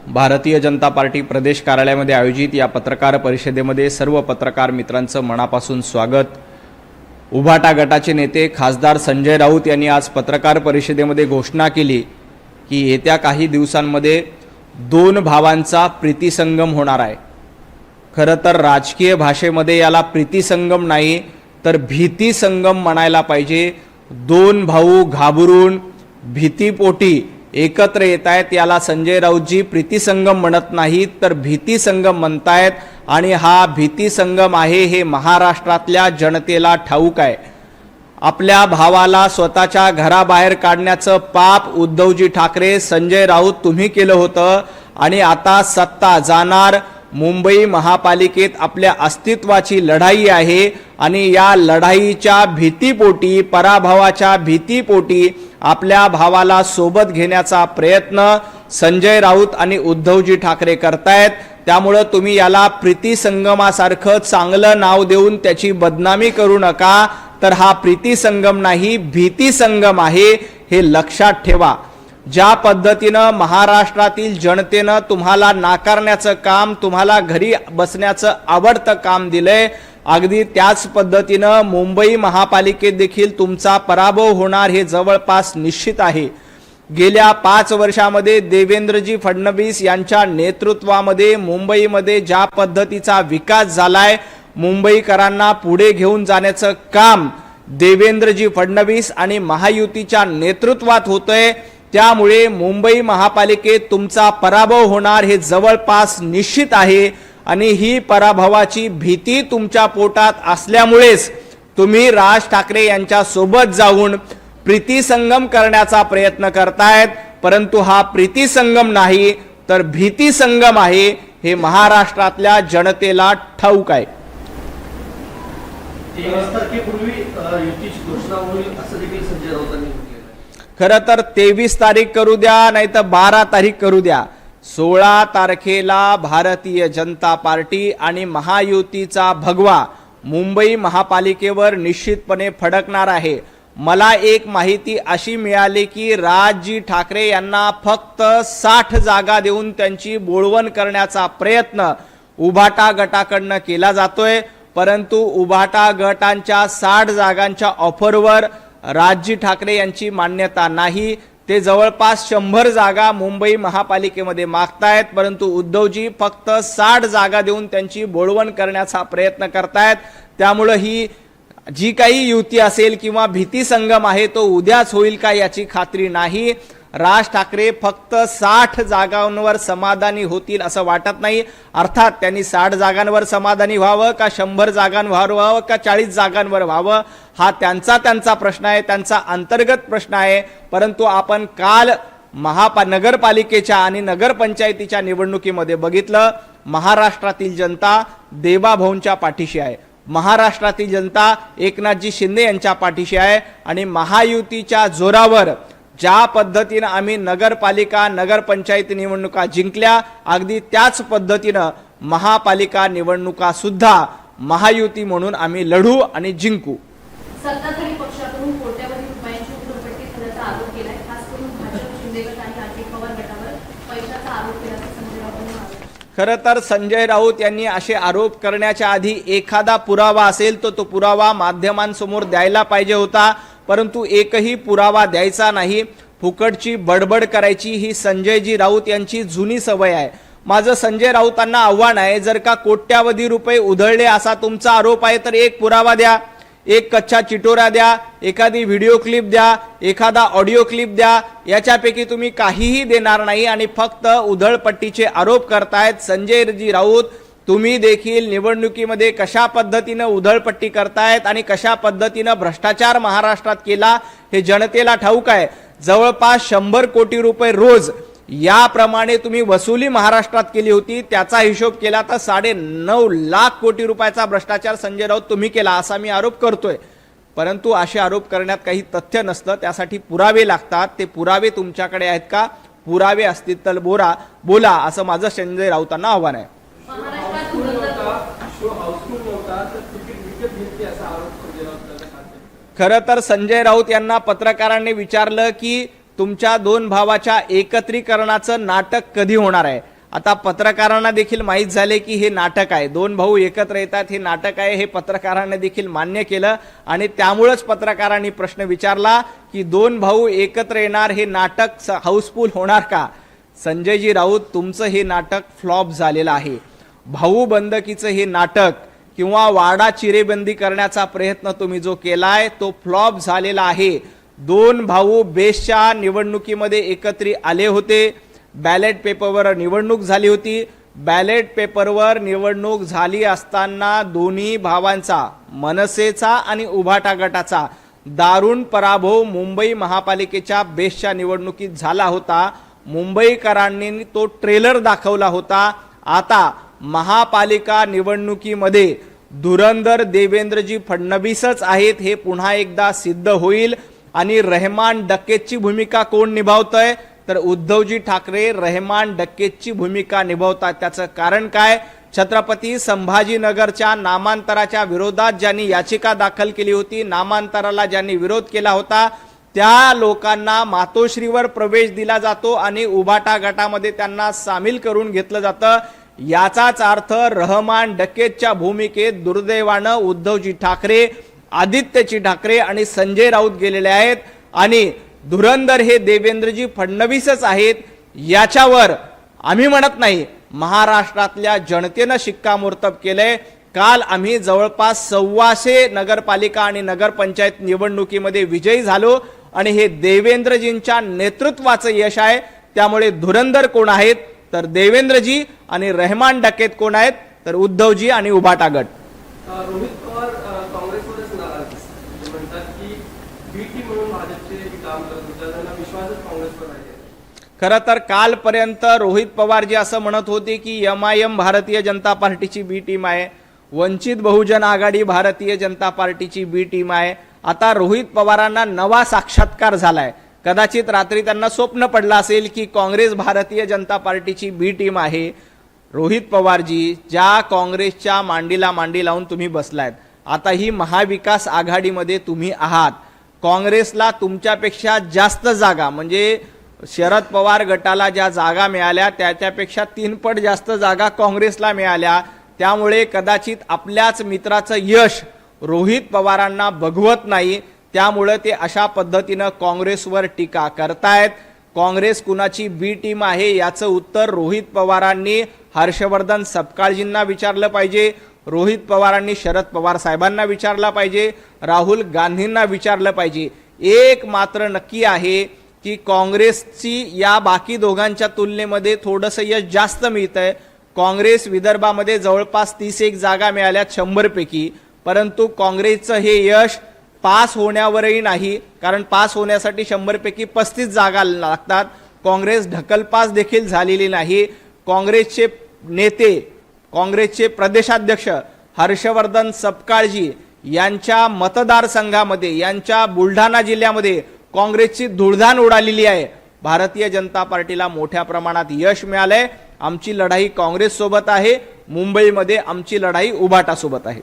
Bharatiya Janata party प्रदेश कार्यालयामध्ये आयोजित या पत्रकार परिषदेमध्ये सर्व पत्रकार मित्रांचं मनापासून स्वागत। उभाटा गटाचे नेते खासदार संजय राऊत यांनी आज पत्रकार परिषदेमध्ये घोषणा केली की येत्या काही दिवसांमध्ये दोन भावांचा प्रीतिसंगम होणार आहे। खरं तर राजकीय भाषेमध्ये याला प्रीतिसंगम नाही तर भीतिसंगम म्हणायला पाहिजे। दोन भाऊ घाबरून भीतीपोटी एकत्र येत आहेत, याला संजय राऊतजी प्रीतिसंगम म्हणत नाहीत तर भीतिसंगम म्हणतायत। आणि हा भीतिसंगम आहे हे महाराष्ट्रातल्या जनतेला ठाऊक आहे। आपल्या भावाला स्वतःच्या घराबाहेर काढण्याचं पाप उद्धवजी ठाकरे संजय राऊत तुम्ही केलं होतं आणि आता सत्ता जाणार। मुंबई महापालिकेत आपल्या अस्तित्वाची लढाई आहे आणि या लढाईच्या भीतीपोटी पराभवाच्या भीतीपोटी आपल्या भावाला सोबत घेण्याचा प्रयत्न संजय राऊत आणि उद्धवजी ठाकरे करतायत। त्यामुळे तुम्ही याला प्रीतिसंगमासारखं चांगलं नाव देऊन त्याची बदनामी करू नका, तर हा प्रीतिसंगम नाही भीतिसंगम आहे हे लक्षात ठेवा। ज्या पद्धतीनं महाराष्ट्रातील जनतेनं तुम्हाला नाकारण्याचं काम, तुम्हाला घरी बसण्याचं आवडतं काम दिलंय, अगदी त्याच पद्धतीनं मुंबई महापालिकेत देखील तुमचा पराभव होणार हे जवळपास निश्चित आहे। गेल्या 5 वर्षामध्ये देवेंद्रजी फडणवीस यांच्या नेतृत्वामध्ये मुंबईमध्ये ज्या पद्धतीचा विकास झालाय, मुंबईकरांना पुढे घेऊन जाण्याचं काम देवेंद्रजी फडणवीस आणि महायुतीच्या नेतृत्वात होतंय। त्यामुळे मुंबई महापालिकेत तुमचा पराभव होणार हे जवळपास निश्चित आहे आणि ही पराभवाची भीती तुमच्या पोटात असल्यामुळेच तुम्ही राज ठाकरे यांच्या सोबत जाऊन प्रीतिसंगम करण्याचा प्रयत्न करतायत। परंतु हा प्रीतिसंगम नाही तर भीतिसंगम आहे हे महाराष्ट्रातल्या जनतेला ठाऊक आहे। खरं तर 23 तारीख करू द्या नाही तर 12 तारीख करू द्या, 16 तारखेला भारतीय जनता पार्टी आणि महायुतीचा भगवा मुंबई महापालिकेवर निश्चितपणे फडकणार आहे। मला एक माहिती अशी मिळाली की राजजी ठाकरे यांना फक्त 60 जागा देऊन त्यांची बोळवण करण्याचा प्रयत्न उभाटा गटाकडनं केला जातोय, परंतु उभाटा गटांच्या 60 जागांच्या ऑफरवर राजजी ठाकरे यांची मान्यता नाही। ते जवळपास 100 जागा मुंबई महापालिकेमध्ये मागतायत, परंतु उद्धवजी फक्त 60 जागा देऊन त्यांची बोळवण करण्याचा प्रयत्न करतायत। त्यामुळे ही जी काही युती असेल किंवा भीतिसंगम आहे तो उद्याच होईल का याची खात्री नाही। राज ठाकरे फक्त 60 जागांवर समाधानी होतील असं वाटत नाही। अर्थात त्यांनी 60 जागांवर समाधानी व्हावं का 100 जागांवर व्हावं का 40 जागांवर व्हावं हा त्यांचा प्रश्न आहे, त्यांचा अंतर्गत प्रश्न आहे। परंतु आपण काल नगरपालिकेच्या आणि नगरपंचायतीच्या निवडणुकीमध्ये बघितलं, महाराष्ट्रातील जनता देवाभाऊंच्या पाठीशी आहे, महाराष्ट्रातील जनता एकनाथजी शिंदे यांच्या पाठीशी आहे। आणि महायुतीच्या जोरावर ज्या पद्धतीनं आम्ही नगरपालिका नगरपंचायत निवडणुका जिंकल्या, अगदी त्याच पद्धतीनं महापालिका निवडणुका सुद्धा महायुती म्हणून आम्ही लढू आणि जिंकू। सत्ताधारी पक्षाकडून कोट्यावधी रुपयांची उधळपट्टी केल्याचा आरोप केलाय, खास करून भाजप शिंदे गट आणि अजित पवार गटावर पैशाचा आरोप केल्याचा संजय राऊत म्हणाले। खरं तर संजय राऊत यांनी असे आरोप करण्याच्या आधी एखादा पुरावा असेल तो पुरावा माध्यमांसमोर द्यायला पाहिजे होता, परंतु एकही पुरावा द्यायचा नाही। फुकटची बडबड करायची ही संजयजी राऊत यांची जुनी सवय आहे। माझं संजय राऊतांना आव्हान आहे, जर का कोट्यावधी रुपये उधळले असा तुमचा आरोप आहे तर एक पुरावा द्या, एक कच्चा चिटोरा द्या, एखादी व्हिडिओ क्लिप द्या, एखादा ऑडिओ क्लिप द्या। याच्यापैकी तुम्ही काहीही देणार नाही आणि फक्त उधळपट्टीचे आरोप करतायत। संजयजी राऊत तुम्ही देखील निवडणुकीमध्ये कशा पद्धतीनं उधळपट्टी करतायत आणि कशा पद्धतीनं भ्रष्टाचार महाराष्ट्रात केला हे जनतेला ठाऊक आहे। जवळपास 100 कोटी रुपये रोज याप्रमाणे तुम्ही वसुली महाराष्ट्रात केली होती, त्याचा हिशोब केला तर 9.5 लाख कोटी रुपयाचा भ्रष्टाचार संजय राऊत तुम्ही केला असा मी आरोप करतोय। परंतु असे आरोप करण्यात काही तथ्य नसतं, त्यासाठी पुरावे लागतात। ते पुरावे तुमच्याकडे आहेत का? पुरावे असतील तर बोला असं माझं संजय राऊतांना आव्हान आहे। खरं तर संजय राऊत यांना पत्रकारांनी विचारलं की तुमच्या दोन भावाच्या एकत्रीकरणाचं नाटक कधी होणार आहे। आता पत्रकारांना देखील माहीत झाले की हे नाटक आहे, दोन भाऊ एकत्र येतात हे नाटक आहे, हे पत्रकारांना देखील मान्य केलं आणि त्यामुळेच पत्रकारांनी प्रश्न विचारला की दोन भाऊ एकत्र येणार हे नाटक हाऊसफुल होणार का? संजयजी राऊत, तुमचं हे नाटक फ्लॉप झालेलं आहे. भाऊ बंदकीचं हे नाटक किंवा वाडा चिरेबंदी करण्याचा प्रयत्न तुम्ही जो केलाय तो फ्लॉप झालेला आहे. दोन भाऊ बेस्टच्या निवडणुकीमध्ये एकत्रित आले होते. बॅलेट पेपरवर निवडणूक झाली होती. बॅलेट पेपरवर निवडणूक झाली असताना दोन्ही भावांचा, मनसेचा आणि उभाटा गटाचा दारुण पराभव मुंबई महापालिकेच्या बेस्टच्या निवडणुकीत झाला होता. मुंबईकरांनी तो ट्रेलर दाखवला होता. आता महापालिका निवडणुकीमध्ये धुरंधर देवेंद्रजी फडणवीसच आहेत हे पुन्हा एकदा सिद्ध होईल. आणि रहमान डकेतची भूमिका कोण निभावतंय? तर उद्धवजी ठाकरे रहमान डकेतची भूमिका निभावतात. त्याचं कारण काय? छत्रपती संभाजीनगरच्या नामांतराच्या विरोधात ज्यांनी याचिका दाखल केली होती, नामांतराला ज्यांनी विरोध केला होता, त्या लोकांना मातोश्रीवर प्रवेश दिला जातो आणि उभाटा गटामध्ये त्यांना सामील करून घेतलं जातं. याचाच अर्थ रहमान डकेतच्या भूमिकेत दुर्दैवानं उद्धवजी ठाकरे, आदित्यजी ठाकरे आणि संजय राऊत गेलेले आहेत आणि धुरंधर हे देवेंद्रजी फडणवीसच आहेत. याच्यावर आम्ही म्हणत नाही, महाराष्ट्रातल्या जनतेनं शिक्कामोर्तब केलंय. काल आम्ही जवळपास 125 नगरपालिका आणि नगरपंचायत निवडणुकीमध्ये विजयी झालो आणि हे देवेंद्रजींच्या नेतृत्वाचं यश आहे. त्यामुळे धुरंधर कोण आहेत? तर देवेंद्रजी. आणि रहमान डकेत कोण आहेत? तर उद्धवजी आणि उभाटा गट. रोहित पवार काँग्रेसवरच नाराज दिसतात. ते म्हणतात की बीटी म्हणून भाजपचे काम करत होते, त्यांना विश्वासच काँग्रेसवर आहे. खरं तर कालपर्यंत रोहित पवारजी असं म्हणत होते की MIM भारतीय जनता पार्टीची बी टीम आहे, वंचित बहुजन आघाडी भारतीय जनता पार्टीची बी टीम आहे. आता रोहित पवारांना नवा साक्षात्कार झालाय. कदाचित रात्री त्यांना स्वप्न पडलं असेल की काँग्रेस भारतीय जनता पार्टीची बी टीम आहे. रोहित पवारजी, ज्या काँग्रेसच्या मांडीला मांडी लावून तुम्ही बसलायत, आता ही महाविकास आघाडीमध्ये तुम्ही आहात. काँग्रेसला तुमच्यापेक्षा जास्त जागा, म्हणजे शरद पवार गटाला ज्या जागा मिळाल्या त्याच्यापेक्षा 3 पट जास्त जागा काँग्रेसला मिळाल्या. त्यामुळे कदाचित आपल्याच मित्राचं यश रोहित पवारांना बघवत नाही. त्यामुळे ते अशा पद्धतीनं काँग्रेसवर टीका करतायत. काँग्रेस कुणाची बी टीम आहे याचं उत्तर रोहित पवारांनी हर्षवर्धन सपकाळजींना विचारलं पाहिजे. रोहित पवारांनी शरद पवार साहेबांना विचारला पाहिजे. राहुल गांधींना विचारलं पाहिजे. एक मात्र नक्की आहे की काँग्रेसची या बाकी दोघांच्या तुलनेमध्ये थोडंसं यश जास्त मिळतंय. काँग्रेस विदर्भामध्ये जवळपास 31 जागा मिळाल्यात 100 पैकी. परंतु काँग्रेसचं हे यश पास होण्यावरही नाही, कारण पास होण्यासाठी 100 पैकी 35 जागा लागतात. काँग्रेस ढकलपास देखील झालेली नाही. काँग्रेसचे नेते, काँग्रेसचे प्रदेशाध्यक्ष हर्षवर्धन सपकाळजी यांच्या मतदारसंघामध्ये, यांच्या बुलढाणा जिल्ह्यामध्ये काँग्रेसची धुळधाण उडालेली आहे. भारतीय जनता पार्टीला मोठ्या प्रमाणात यश मिळालंय. आमची लढाई काँग्रेस सोबत आहे. मुंबईमध्ये आमची लढाई उभाटा सोबत आहे.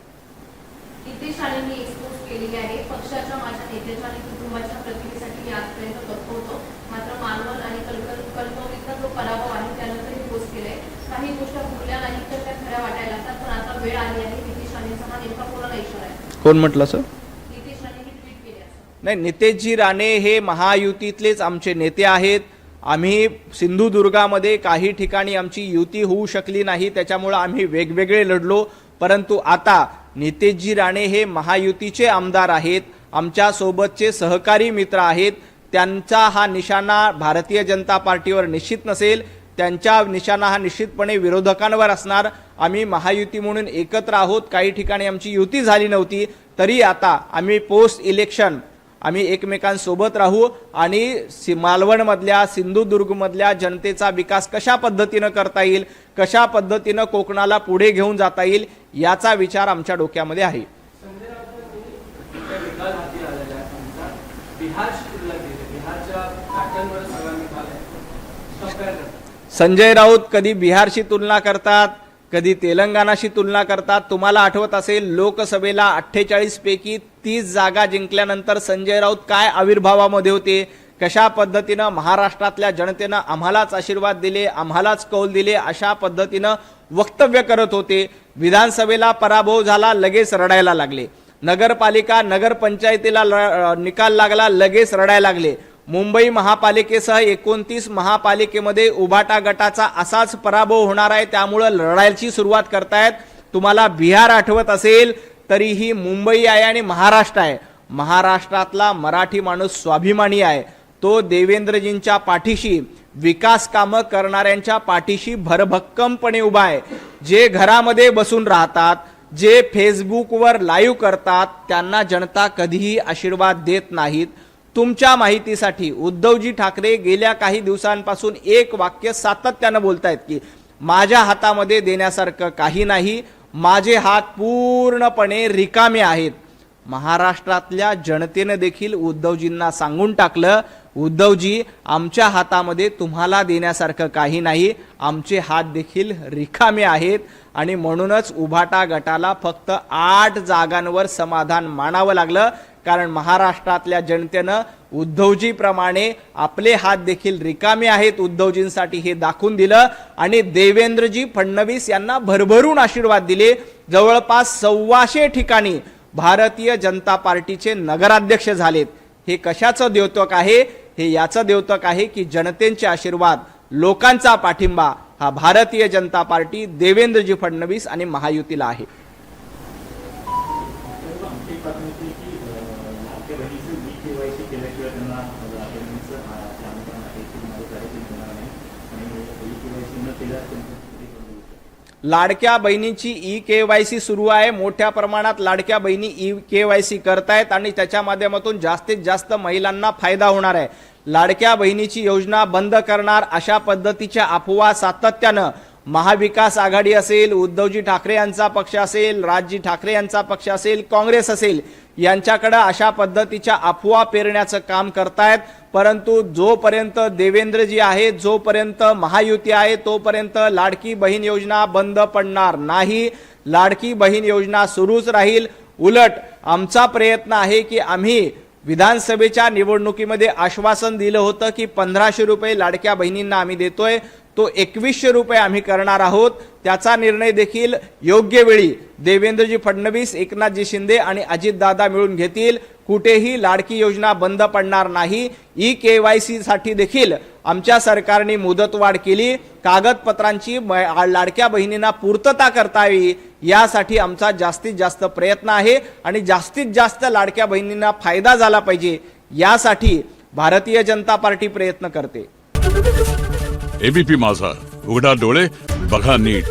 नितेश राणेंनी एक्सपोज केलेली आहे. पक्षाच्या, माझ्या नेत्याच्या आणि कुटुंबाच्या प्रतिमेसाठी मी आजपर्यंत तत्पर होतो, मात्र मानवल आणि कणकवलीचा जो पराभव आहे त्यानंतर हे पोस्ट केलंय. काही गोष्टी बोलल्या नाही तर त्या खऱ्या वाटायला लागतात, पण आता वेळ आली आहे. नितेश राणेंचा हा नेमका कोणाला इशारा आहे? कोण म्हटलं सर? नितेश राणेंनी ट्विट केले असं. नाही, नितेशजी राणे हे महायुतीतलेच आमचे नेते आहेत. आम्ही सिंधुदुर्गामध्ये काही ठिकाणी आमची युती होऊ शकली नाही, त्याच्यामुळे आम्ही वेगवेगळे लढलो. परंतु आता नितेशजी राणे हे महायुतीचे आमदार आहेत, आमच्या सोबतचे सहकारी मित्र आहेत. त्यांचा हा निशाणा भारतीय जनता पार्टीवर निश्चित नसेल. त्यांचा निशाणा हा निश्चितपणे विरोधकांवर असणार. आम्ही महायुती म्हणून एकत्र आहोत. काही ठिकाणी आमची युती झाली नव्हती, तरी आता आम्ही पोस्ट इलेक्शन आम्ही एकमेकांसोबत राहू आणि मालवणमधल्या, सिंधुदुर्गमधल्या जनतेचा विकास कशा पद्धतीनं करता येईल, कशा पद्धतीनं कोकणाला पुढे घेऊन जाता येईल याचा विचार आमच्या डोक्यामध्ये आहे. संजय राऊतांनी विकास हाती आलेला आहे. आमचा बिहारशी तुलना केली, बिहारच्या पॅटर्नवर सगळा निकाल आहे. संजय राऊत कधी बिहारशी तुलना करतात, कधी तेलंगणाशी तुलना करतात. तुम्हाला आठवत असेल, लोकसभेला 48 पैकी 30 जागा जिंकल्यानंतर संजय राऊत काय आविर्भावामध्ये होते, कशा पद्धतीनं महाराष्ट्रातल्या जनतेनं आम्हालाच आशीर्वाद दिले, आम्हालाच कौल दिले, अशा पद्धतीनं वक्तव्य करत होते. विधानसभेला पराभव झाला, लगेच रडायला लागले. नगरपालिका नगरपंचायतीला निकाल लागला, लगेच रडायला लागले. मुंबई महापालिकेसह 29 महापालिकेमध्ये उभाटा गटाचा असाच पराभव होणार आहे, त्यामुळे लढायची सुरुवात करतायत. तुम्हाला बिहार आठवत असेल तरीही मुंबई आहे आणि महाराष्ट्र आहे. महाराष्ट्रातला मराठी माणूस स्वाभिमानी आहे. तो देवेंद्रजींच्या पाठीशी, विकास कामं करणाऱ्यांच्या पाठीशी भरभक्कमपणे उभा आहे. जे घरामध्ये बसून राहतात, जे फेसबुकवर लाईव्ह करतात, त्यांना जनता कधीही आशीर्वाद देत नाहीत. तुमच्या माहितीसाठी उद्धवजी ठाकरे गेल्या काही दिवसांपासून एक वाक्य सातत्यानं बोलतायत की माझ्या हातामध्ये देण्यासारखं काही नाही, माझे हात पूर्णपणे रिकामे आहेत. महाराष्ट्रातल्या जनतेनं देखील उद्धवजींना सांगून टाकलं, उद्धवजी आमच्या हातामध्ये तुम्हाला देण्यासारखं काही नाही, आमचे हात देखील रिकामे आहेत. आणि म्हणूनच उभाटा गटाला फक्त 8 जागांवर समाधान मानावं लागलं, कारण महाराष्ट्रातल्या जनतेनं उद्धवजीप्रमाणे आपले हात देखील रिकामे आहेत उद्धवजींसाठी हे दाखवून दिलं आणि देवेंद्रजी फडणवीस यांना भरभरून आशीर्वाद दिले. जवळपास 125 ठिकाणी भारतीय जनता पार्टीचे नगराध्यक्ष झालेत. हे कशाचं द्योतक आहे? हे याचं द्योतक आहे की जनतेचे आशीर्वाद, लोकांचा पाठिंबा हा भारतीय जनता पार्टी, देवेंद्रजी फडणवीस आणि महायुतीला आहे. लाडक्या बहिणीची ई-KYC सुरू आहे. मोठ्या प्रमाणात लाडक्या बहिणी ई-KYC करतायत आणि त्याच्या माध्यमातून जास्तीत जास्त महिलांना फायदा होणार आहे. लाडक्या बहिणीची योजना बंद करणार अशा पद्धतीच्या अफवा सातत्यानं महाविकास आघाडी असेल, उद्धवजी ठाकरे यांचा पक्ष असेल, राजजी ठाकरे यांचा पक्ष असेल, काँग्रेस असेल, यांच्याकडे अशा पद्धतीच्या अफवा पेरण्याचं काम करतायत. परंतु जोपर्यंत देवेंद्रजी आहे, जोपर्यंत महायुती आहे, तोपर्यंत लाडकी बहीण योजना बंद पडणार नाही. लाडकी बहीण योजना सुरूच राहील. उलट आमचा प्रयत्न आहे की आम्ही विधानसभेच्या निवडणुकीमध्ये आश्वासन दिलं होतं की 1500 रुपये लाडक्या बहिणींना आम्ही देतोय, तो 2100 रुपये आम्ही करणार आहोत. त्याचा निर्णय देखील योग्य वेळी देवेंद्रजी फडणवीस, एकनाथजी शिंदे आणि अजितदादा मिळून घेतील. कुठेही लाडकी योजना बंद पडणार नाही. ई-KYC साठी देखील आमच्या सरकारने मुदतवाढ केली. कागदपत्रांची लाडक्या बहिणींना पूर्तता करता यावी यासाठी आमचा जास्तीत जास्त प्रयत्न आहे आणि जास्तीत जास्त लाडक्या बहिणींना फायदा झाला पाहिजे यासाठी भारतीय जनता पार्टी प्रयत्न करते. एबीपी माझा, उघडा डोळे बघा नीट.